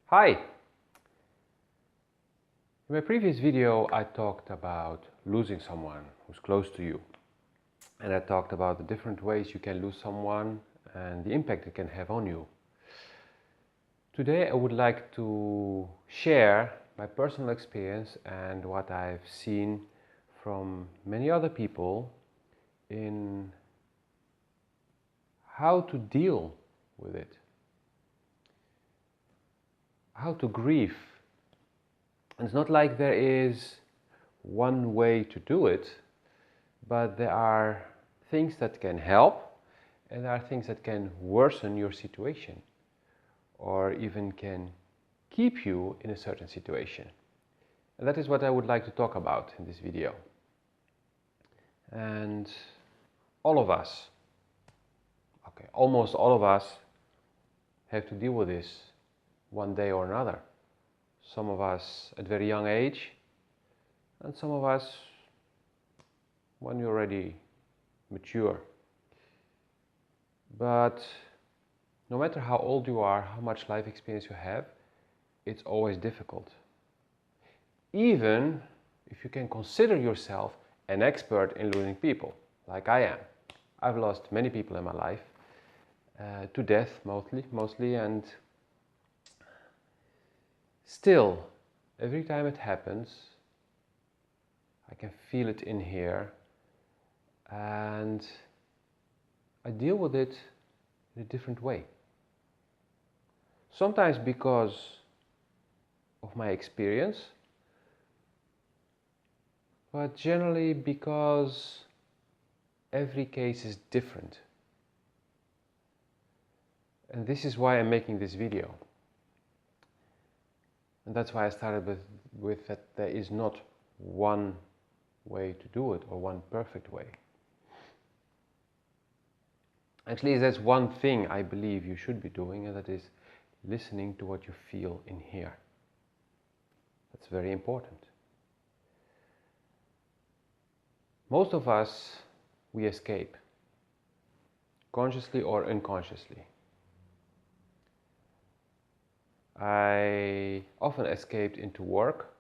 Hi! In my previous video I talked about losing someone who's close to you. And I talked about the different ways you can lose someone and the impact it can have on you. Today I would like to share my personal experience and what I've seen from many other people in how to deal with it. How to grieve. And it's not like there is one way to do it, but there are things that can help and there are things that can worsen your situation or even can keep you in a certain situation. And that is what I would like to talk about in this video. And all of us, almost all of us have to deal with this one day or another. Some of us at very young age, and some of us when you're already mature. But no matter how old you are, how much life experience you have, it's always difficult. Even if you can consider yourself an expert in losing people, like I am. I've lost many people in my life, to death mostly, and still, every time it happens, I can feel it in here, and I deal with it in a different way. Sometimes because of my experience, but generally because every case is different. And this is why I'm making this video. And that's why I started with that there is not one way to do it or one perfect way. Actually, there's one thing I believe you should be doing, and that is listening to what you feel in here. That's very important. Most of us, we escape, consciously or unconsciously. I often escaped into work,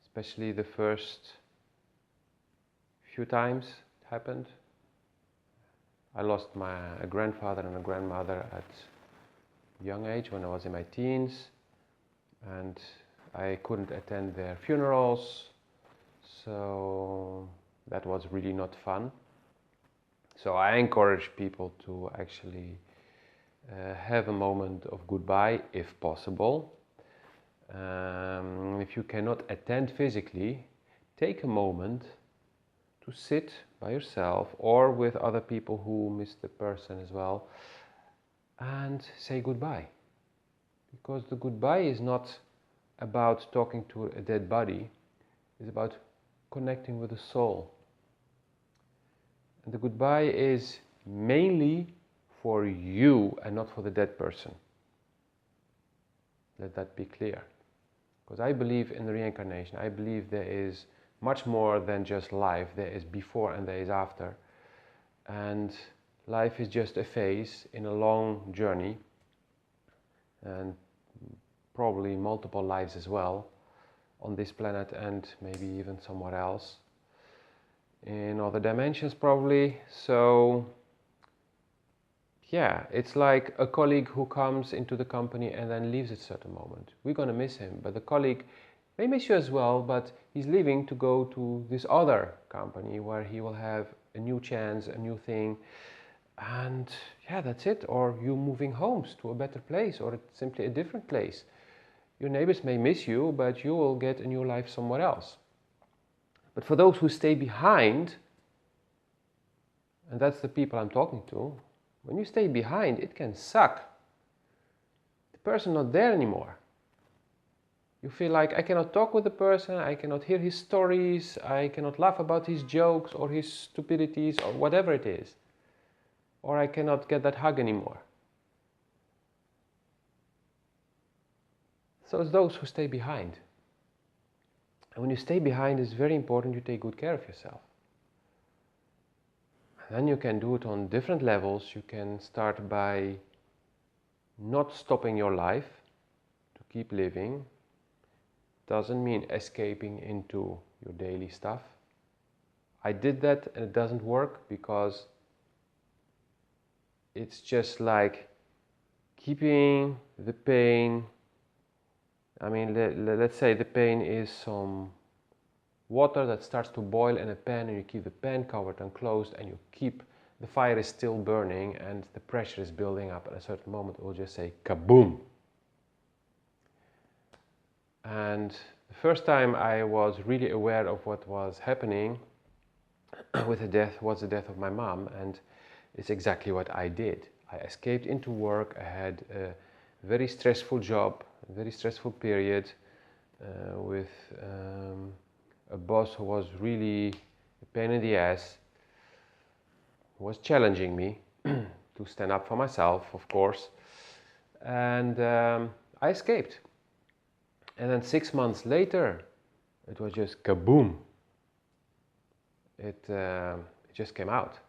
especially the first few times it happened. I lost a grandfather and a grandmother at a young age when I was in my teens, and I couldn't attend their funerals, so that was really not fun. So I encourage people to actually have a moment of goodbye if possible. If you cannot attend physically, take a moment to sit by yourself or with other people who miss the person as well and say goodbye. Because the goodbye is not about talking to a dead body, it's about connecting with the soul. And the goodbye is mainly for you and not for the dead person. Let that be clear. Because I believe in the reincarnation. I believe there is much more than just life. There is before and there is after. And life is just a phase in a long journey. And probably multiple lives as well on this planet and maybe even somewhere else. In other dimensions probably. So yeah, it's like a colleague who comes into the company and then leaves at a certain moment. We're going to miss him, but the colleague may miss you as well, but he's leaving to go to this other company where he will have a new chance, a new thing, and yeah, that's it. Or you moving homes to a better place or simply a different place. Your neighbors may miss you, but you will get a new life somewhere else. But for those who stay behind, and that's the people I'm talking to, when you stay behind, it can suck. The person not there anymore. You feel like I cannot talk with the person, I cannot hear his stories, I cannot laugh about his jokes or his stupidities or whatever it is. Or I cannot get that hug anymore. So it's those who stay behind. And when you stay behind, it's very important you take good care of yourself. Then you can do it on different levels. You can start by not stopping your life, keep living. Doesn't mean escaping into your daily stuff. I did that and it doesn't work because it's just like keeping the pain. I mean, let's say the pain is some water that starts to boil in a pan, and you keep the pan covered and closed, and you keep the fire is still burning and the pressure is building up. At a certain moment it will just say kaboom. And the first time I was really aware of what was happening with the death was the death of my mom, and it's exactly what I did. I escaped into work. I had a very stressful job, a very stressful period with a boss who was really a pain in the ass, who was challenging me to stand up for myself, of course. And I escaped. And then 6 months later, it was just kaboom. It just came out.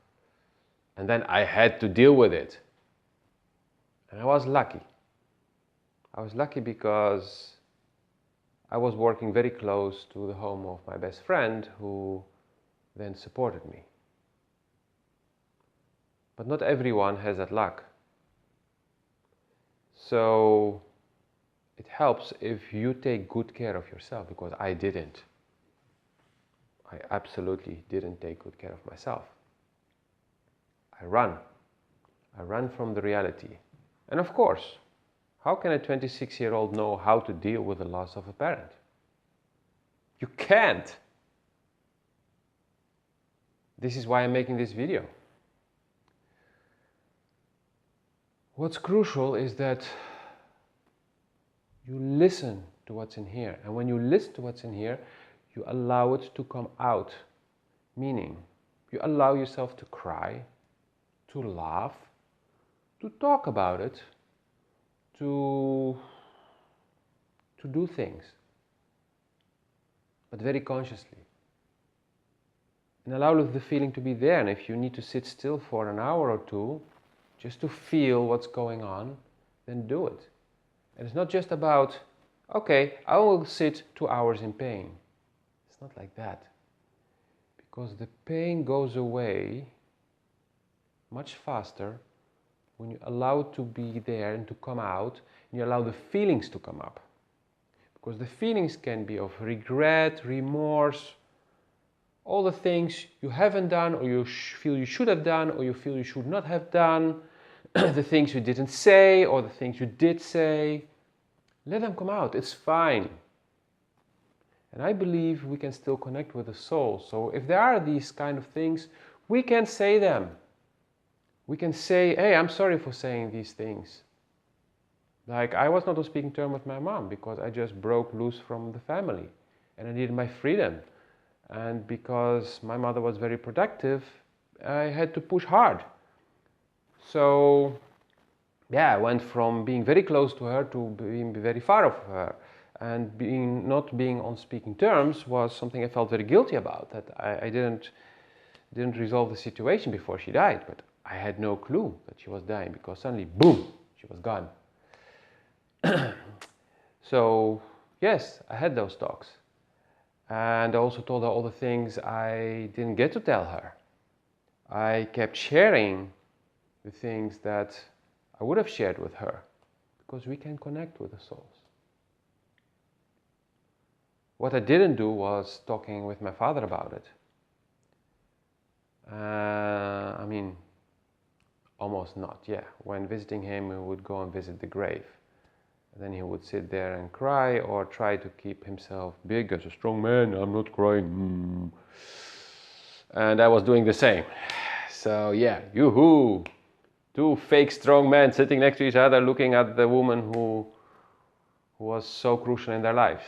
And then I had to deal with it. And I was lucky. I was lucky because I was working very close to the home of my best friend, who then supported me. But not everyone has that luck. So it helps if you take good care of yourself, because I didn't. I absolutely didn't take good care of myself. I run from the reality. And of course, how can a 26-year-old know how to deal with the loss of a parent? You can't. This is why I'm making this video. What's crucial is that you listen to what's in here. And when you listen to what's in here, you allow it to come out. Meaning, you allow yourself to cry, to laugh, to talk about it, to do things, but very consciously. And allow the feeling to be there. And if you need to sit still for an hour or two, just to feel what's going on, then do it. And it's not just about, okay, I will sit 2 hours in pain. It's not like that. Because the pain goes away much faster when you allow it to be there and to come out, and you allow the feelings to come up. Because the feelings can be of regret, remorse, all the things you haven't done, or you feel you should have done, or you feel you should not have done, the things you didn't say, or the things you did say. Let them come out, it's fine. And I believe we can still connect with the soul. So if there are these kind of things, we can say them. We can say, hey, I'm sorry for saying these things. Like, I was not on speaking terms with my mom because I just broke loose from the family and I needed my freedom. And because my mother was very protective, I had to push hard. So, yeah, I went from being very close to her to being very far off her. And not being on speaking terms was something I felt very guilty about. That I didn't resolve the situation before she died, but I had no clue that she was dying because suddenly, boom, she was gone. So, yes, I had those talks. And I also told her all the things I didn't get to tell her. I kept sharing the things that I would have shared with her because we can connect with the souls. What I didn't do was talking with my father about it. I mean, almost not, yeah. When visiting him, we would go and visit the grave. And then he would sit there and cry or try to keep himself big as a strong man. I'm not crying. And I was doing the same. So yeah, yoo-hoo! 2 fake strong men sitting next to each other looking at the woman who was so crucial in their lives.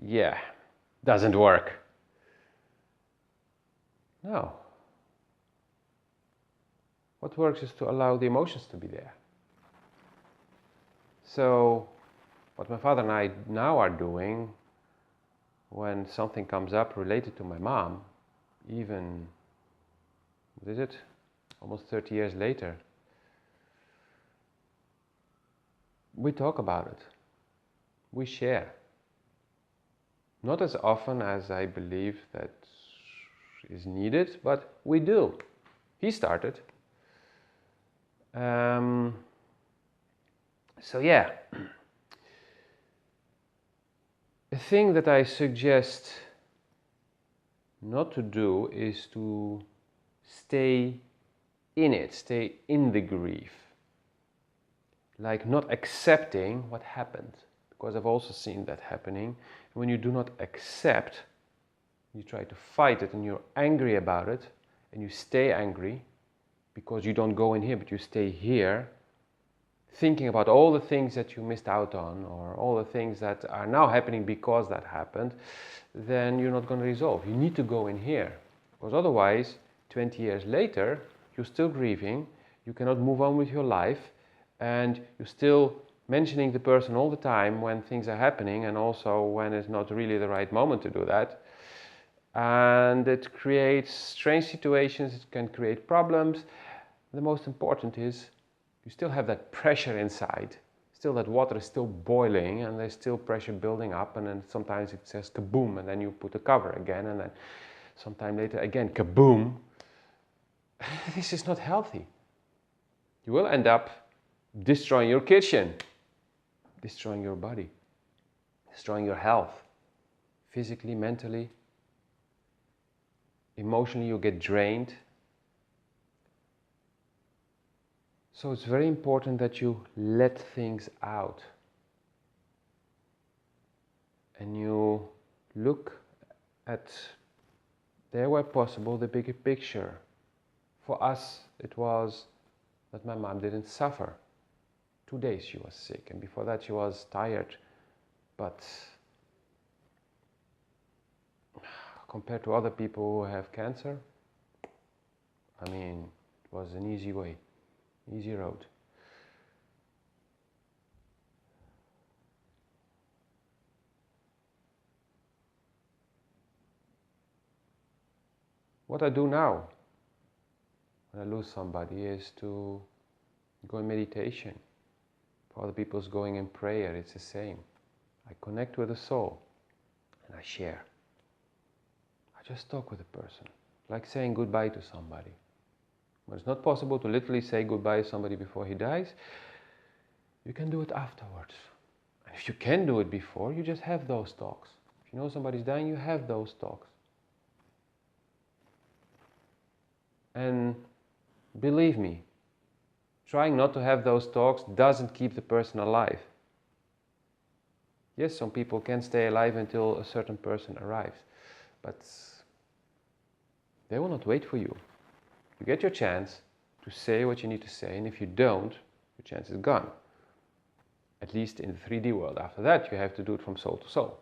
Yeah, doesn't work. No. What works is to allow the emotions to be there. So, what my father and I now are doing, when something comes up related to my mom, even, what is it, almost 30 years later, we talk about it. we share. Not as often as I believe that is needed, but we do. He started. So yeah, the thing that I suggest not to do is to stay in it, stay in the grief. Like not accepting what happened, because I've also seen that happening. When you do not accept, you try to fight it and you're angry about it, and you stay angry because you don't go in here but you stay here, thinking about all the things that you missed out on or all the things that are now happening because that happened, then you're not going to resolve. You need to go in here, because otherwise 20 years later you're still grieving, you cannot move on with your life, and you're still mentioning the person all the time when things are happening and also when it's not really the right moment to do that. And it creates strange situations, it can create problems. The most important is you still have that pressure inside, still that water is still boiling and there's still pressure building up, and then sometimes it says kaboom and then you put the cover again, and then sometime later again kaboom. This is not healthy. You will end up destroying your kitchen, destroying your body, destroying your health, physically, mentally, emotionally. You get drained. So it's very important that you let things out and you look at, there where possible, the bigger picture. For us, it was that my mom didn't suffer. 2 days she was sick, and before that she was tired. But compared to other people who have cancer, I mean, it was an easy way, easy road. What I do now when I lose somebody is to go in meditation. For other people, it's going in prayer. It's the same. I connect with the soul and I share. I just talk with the person, like saying goodbye to somebody. When it's not possible to literally say goodbye to somebody before he dies, you can do it afterwards. And if you can do it before, you just have those talks. If you know somebody's dying, you have those talks. And believe me, trying not to have those talks doesn't keep the person alive. Yes, some people can stay alive until a certain person arrives, but they will not wait for you. You get your chance to say what you need to say, and if you don't, your chance is gone. At least in the 3D world. After that, you have to do it from soul to soul.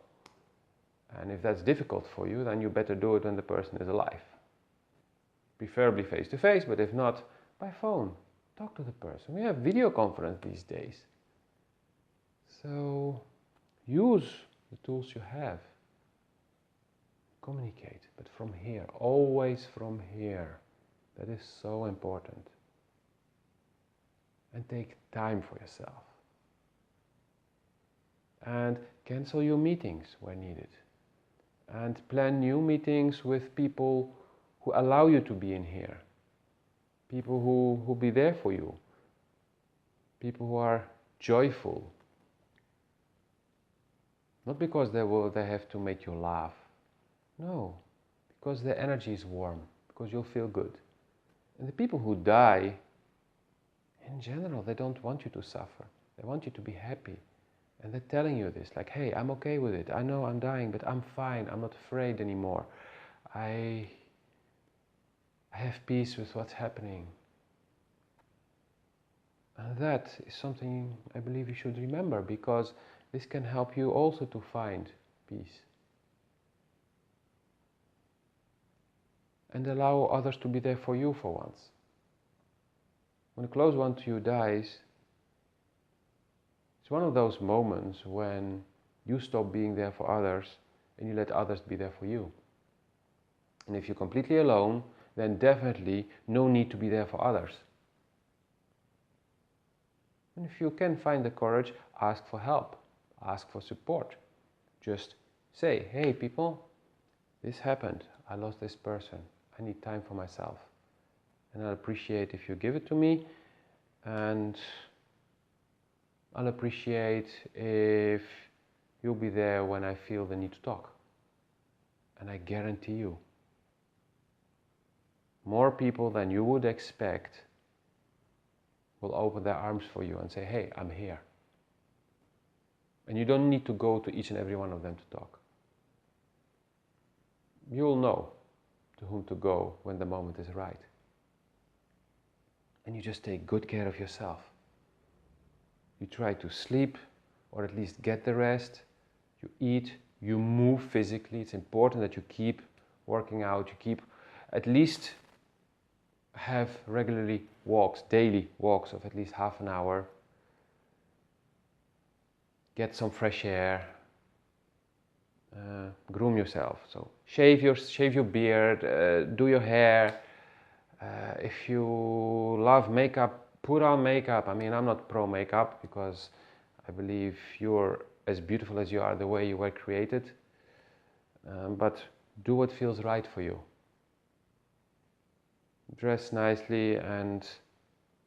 And if that's difficult for you, then you better do it when the person is alive. Preferably face to face, but if not, by phone. Talk to the person. We have video conference these days. So use the tools you have. Communicate, but from here, always from here. That is so important. And take time for yourself. And cancel your meetings when needed. And plan new meetings with people who allow you to be in here. People who be there for you. People who are joyful. Not because they have to make you laugh. No, because their energy is warm. Because you'll feel good. And the people who die, in general, they don't want you to suffer. They want you to be happy. And they're telling you this, like, hey, I'm okay with it. I know I'm dying, but I'm fine. I'm not afraid anymore. I have peace with what's happening. And that is something I believe you should remember, because this can help you also to find peace. And allow others to be there for you for once. When a close one to you dies, it's one of those moments when you stop being there for others and you let others be there for you. And if you're completely alone, then definitely no need to be there for others. And if you can find the courage, ask for help. Ask for support. Just say, hey people, this happened. I lost this person. I need time for myself. And I'll appreciate if you give it to me. And I'll appreciate if you'll be there when I feel the need to talk. And I guarantee you, more people than you would expect will open their arms for you and say, hey, I'm here. And you don't need to go to each and every one of them to talk. You'll know to whom to go when the moment is right. And you just take good care of yourself. You try to sleep, or at least get the rest. You eat, you move physically. It's important that you keep working out. You keep, at least have regularly walks, daily walks of at least half an hour. Get some fresh air. Groom yourself. So shave your beard, do your hair. If you love makeup, put on makeup. I mean, I'm not pro makeup because I believe you're as beautiful as you are the way you were created. But do what feels right for you. Dress nicely and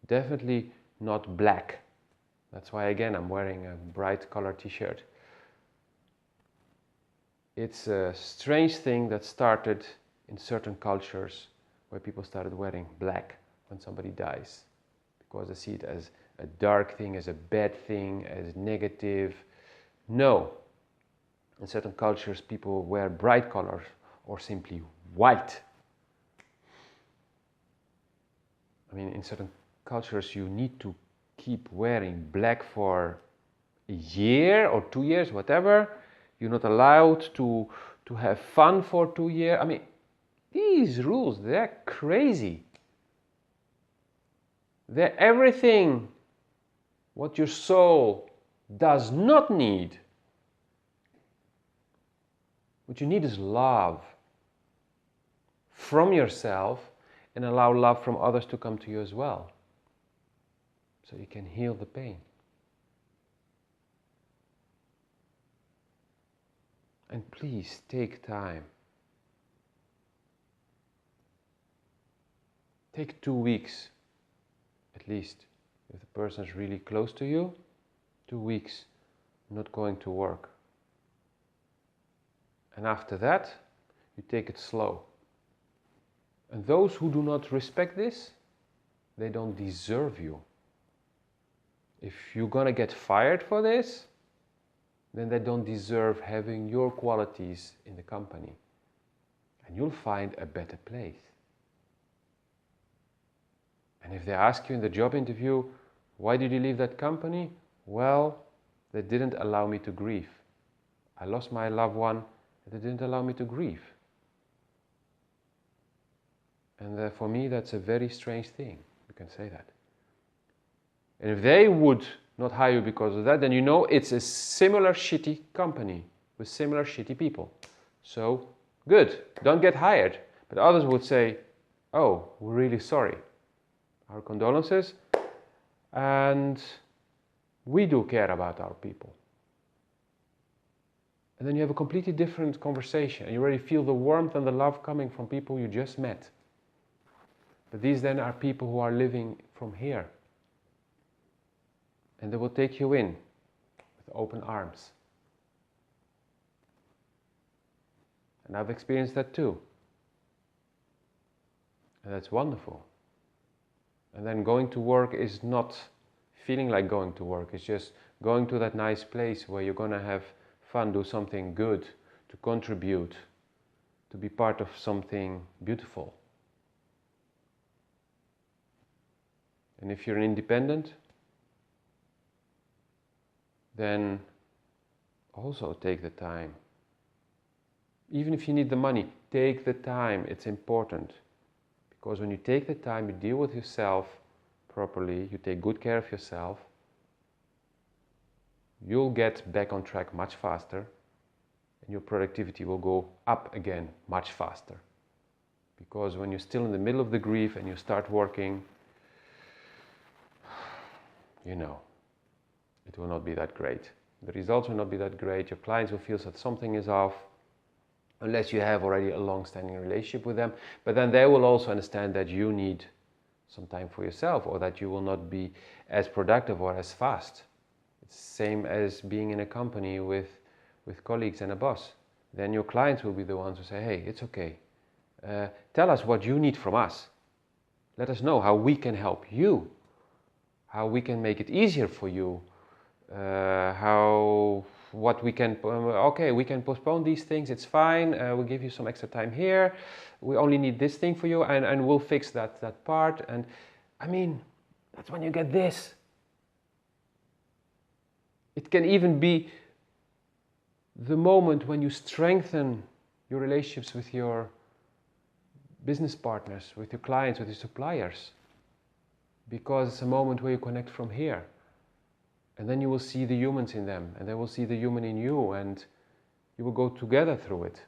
definitely not black. That's why again I'm wearing a bright color t-shirt. It's a strange thing that started in certain cultures where people started wearing black when somebody dies, because they see it as a dark thing, as a bad thing, as negative. No. In certain cultures people wear bright colors or simply white. I mean, in certain cultures you need to keep wearing black for a year or 2 years, whatever. You're not allowed to have fun for 2 years. I mean, these rules, they're crazy. They're everything what your soul does not need. What you need is love from yourself, and allow love from others to come to you as well, so you can heal the pain. And please take time. Take 2 weeks at least. If the person is really close to you, 2 weeks not going to work. And after that, you take it slow. And those who do not respect this, they don't deserve you. If you're gonna get fired for this, then they don't deserve having your qualities in the company. And you'll find a better place. And if they ask you in the job interview, why did you leave that company? Well, they didn't allow me to grieve. I lost my loved one, and they didn't allow me to grieve. And for me, that's a very strange thing. You can say that. And if they would not hire you because of that, then you know it's a similar shitty company with similar shitty people. So, good, don't get hired. But others would say, oh, we're really sorry. Our condolences. And we do care about our people. And then you have a completely different conversation. And you already feel the warmth and the love coming from people you just met. But these then are people who are living from here. And they will take you in with open arms. And I've experienced that too. And that's wonderful. And then going to work is not feeling like going to work. It's just going to that nice place where you're going to have fun, do something good, to contribute, to be part of something beautiful. And if you're an independent, then also take the time. Even if you need the money, take the time. It's important. Because when you take the time, you deal with yourself properly, you take good care of yourself, you'll get back on track much faster, and your productivity will go up again much faster. Because when you're still in the middle of the grief and you start working, you know, it will not be that great. The results will not be that great. Your clients will feel that something is off, unless you have already a long-standing relationship with them. But then they will also understand that you need some time for yourself, or that you will not be as productive or as fast. It's the same as being in a company with colleagues and a boss. Then your clients will be the ones who say, hey, it's okay. Tell us what you need from us. Let us know how we can help you, how we can make it easier for you, what we can, okay, we can postpone these things, it's fine, we'll give you some extra time here, we only need this thing for you, and we'll fix that part. And I mean, that's when you get this. It can even be the moment when you strengthen your relationships with your business partners, with your clients, with your suppliers, because it's a moment where you connect from here. And then you will see the humans in them, and they will see the human in you, and you will go together through it.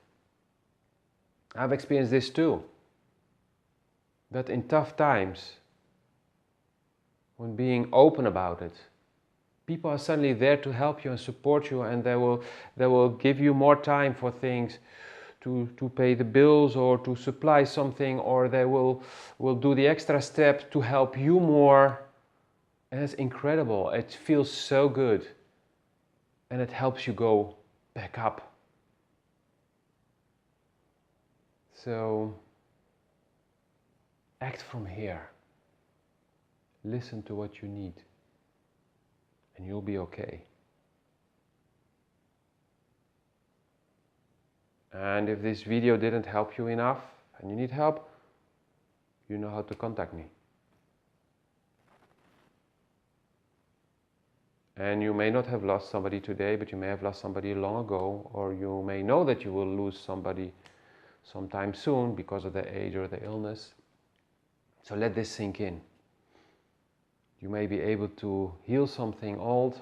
I've experienced this too. That in tough times, when being open about it, people are suddenly there to help you and support you, and they will give you more time for things, to pay the bills or to supply something, or they will do the extra step to help you more. And it's incredible. It feels so good. And it helps you go back up. So act from here. Listen to what you need. And you'll be okay. And if this video didn't help you enough and you need help, you know how to contact me. And you may not have lost somebody today, but you may have lost somebody long ago, or you may know that you will lose somebody sometime soon because of their age or their illness. So let this sink in. You may be able to heal something old,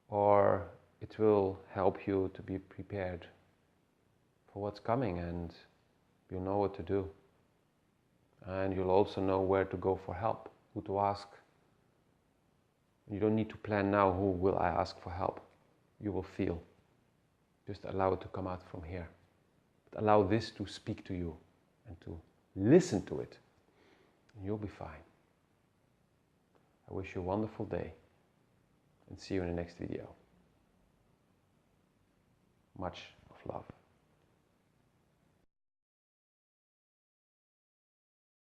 or it will help you to be prepared for what's coming, and you'll know what to do. And you'll also know where to go for help, who to ask. You don't need to plan now, who will I ask for help. You will feel. Just allow it to come out from here. But allow this to speak to you and to listen to it. And you'll be fine. I wish you a wonderful day and see you in the next video. Much of love.